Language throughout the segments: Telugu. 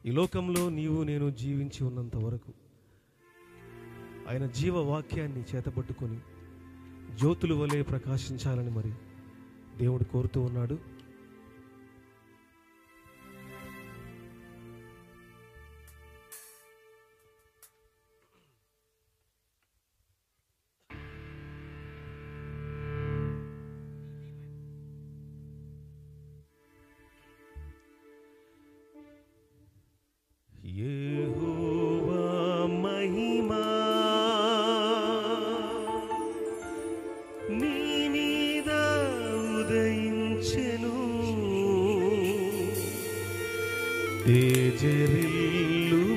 ఈ లోకంలో నీవు నేను జీవించి ఉన్నంత వరకు ఆయన జీవవాక్యాన్ని చేతపట్టుకొని జ్యోతుల వలె ప్రకాశించాలని మరి దేవుడు కోరుతూ ఉన్నాడు. యెహోవా మహిమా నీ మీద ఉదయించెను, తేజరిల్లుము,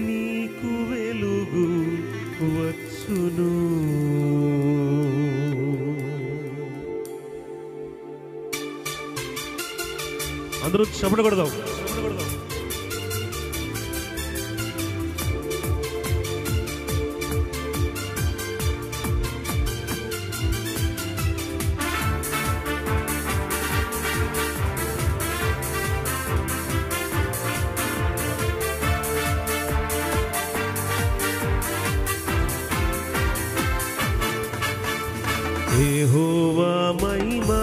నీకు వెలుగు వచ్చును. అందరూ చప్పట్లు కొడదాం. యెహోవా మహిమా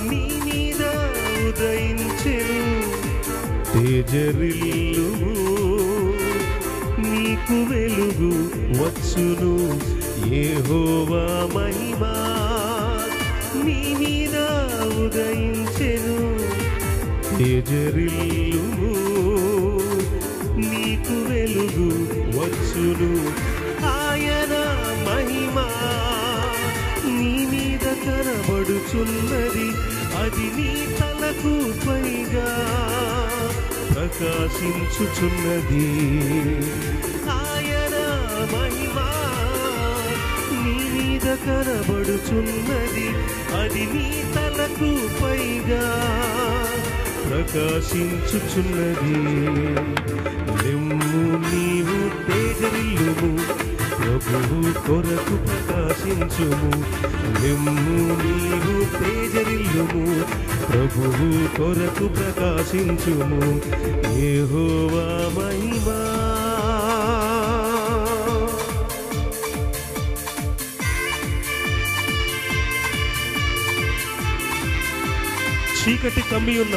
నీ మీద ఉదయించెను, తేజరిల్లుము, నీకు వెలుగు వచ్చును. యెహోవా మహిమా నీ మీద ఉదయించెను, తేజరిల్లుము, నీకు వెలుగు వచ్చును. ఆయన మహిమా నీ మీద కనబడుచున్నది, అది నీ తలకు పైగా ప్రకాశించుచున్నది. ఆయన మహిమా నీ మీద కనబడుచున్నది, అది నీ తలకు పైగా ప్రకాశించుచున్నది. లెమ్ము నీవు తేజరిల్లుము, ప్రభువు కొరకు ప్రకాశించుము. లెమ్ము నీవు తేజరిల్లుము, ప్రభువు కొరకు ప్రకాశించుము. యెహోవా మహిమా చీకటి కమ్మి ఉన్న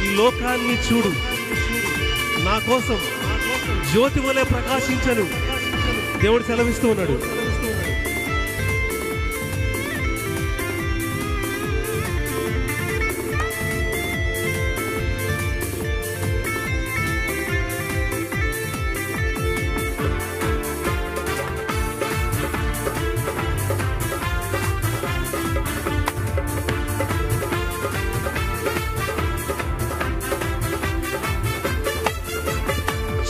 ఈ లోకాన్ని చూడు, నా కోసం జ్యోతి వలె ప్రకాశించను దేవుడు సెలవిస్తూ ఉన్నాడు.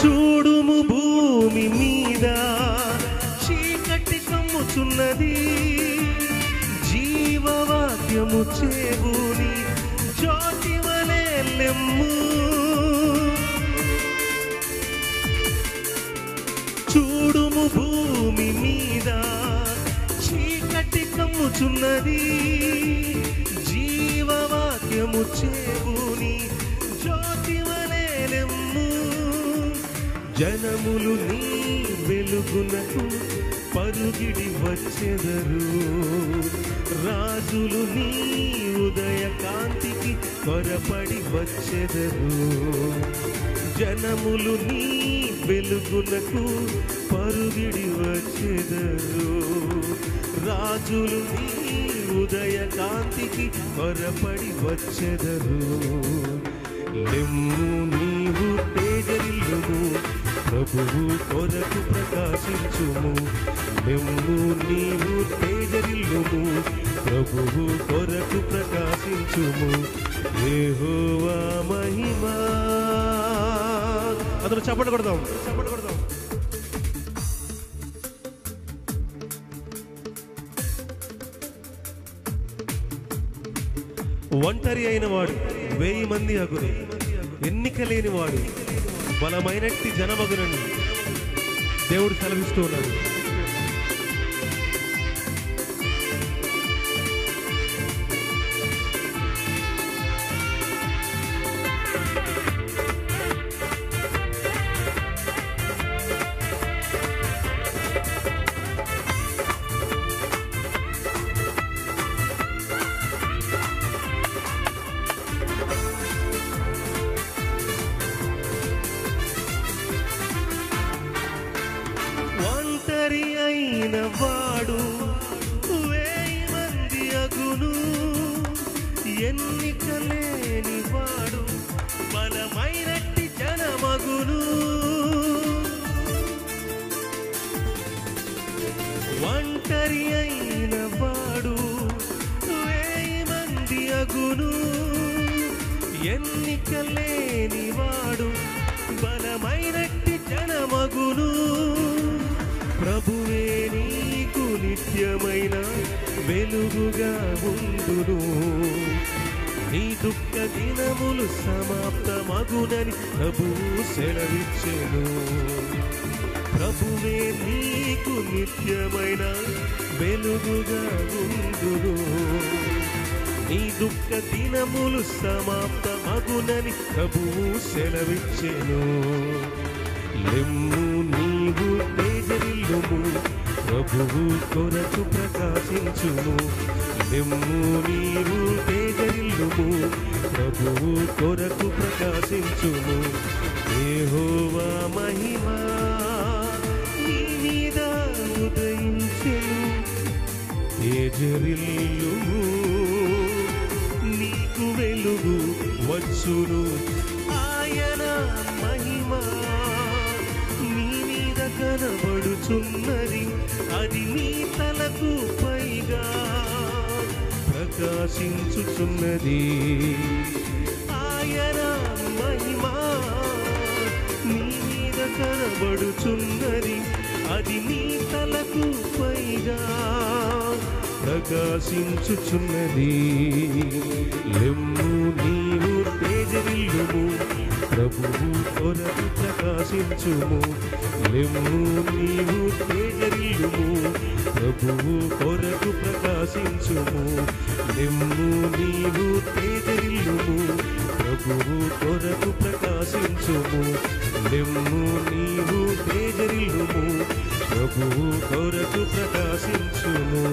చూడుము భూమి మీద చీకటి కమ్ముచున్నది, జీవవాక్యము చేబూని జ్యోతి వలె లెమ్ము. చూడుము భూమి మీద చీకటి కమ్ముచున్నది, జీవవాక్యము చేబూని జ్యోతి వలె లెమ్ము. జనములు నీ వెలుగునకు పరుగిడి వచ్చెదరు, రాజులు నీ ఉదయ కాంతికి త్వరపడి వచ్చెదరు. జనములు నీ వెలుగునకు పరుగిడి వచ్చెదరు, రాజులు నీ ఉదయ కాంతికి త్వరపడి వచ్చెదరు. లెమ్ము నీవు తేజరిల్లుము, ప్రభువు కొరకు ప్రకాశించుము. లెమ్ము నీవు తేజరిల్లుము, ప్రభువు కొరకు ప్రకాశించుము. యెహోవా మహిమా అందరూ చప్పట్లు కొడదాం. ఒంటరి అయిన వాడు 1000 మంది అగును, ఎన్నిక లేని వాడు బలమైనట్టి జనమగునని దేవుడు సెలవిస్తూ ఉన్నాడు. ఎన్నికలేనివాడు బలమైనట్టి జనమగును. ప్రభువే నీకు నిత్యమైన వెలుగుగా ఉండును. నీ దుఃఖ దినములు సమాప్తమగునని ప్రభువు సెలవిచ్చెను. ప్రభువే నీకు నిత్యమైన వెలుగుగా ఉండును. నీ దుఃఖ దినములు సమాప్తమగునని ప్రభువు సెలవిచ్చెను. లెమ్ము నీవు తేజరిల్లుము, ప్రభువు కొరకు ప్రకాశించుము. లెమ్ము నీవు తేజరిల్లుము, ప్రభువు కొరకు ప్రకాశించుము. యెహోవా మహిమ నీ మీద ఉదయించెను. తేజరిల్లుము, నీకు వెలుగు వచ్చును. ఆయన మహిమ నీ మీద కనబడుచున్నది, అది నీ తలకు పైగా ప్రకాశించుచున్నది. ఆయన మహిమ నీ మీద కనబడుచున్నది, అది నీ తలకు పైగా ప్రకాశించుచున్నది. లెమ్ము నీవు తేజరిల్లుము, ప్రభువు కొరకు ప్రకాశించుము. లెమ్ము నీవు తేజరిల్లుము, ప్రభువు కొరకు ప్రకాశించుము. లెమ్ము నీవు తేజరిల్లుము, ప్రభువు కొరకు ప్రకాశించుము. లెమ్ము నీవు తేజరిల్లుము, ప్రభువు కొరకు ప్రకాశించుము.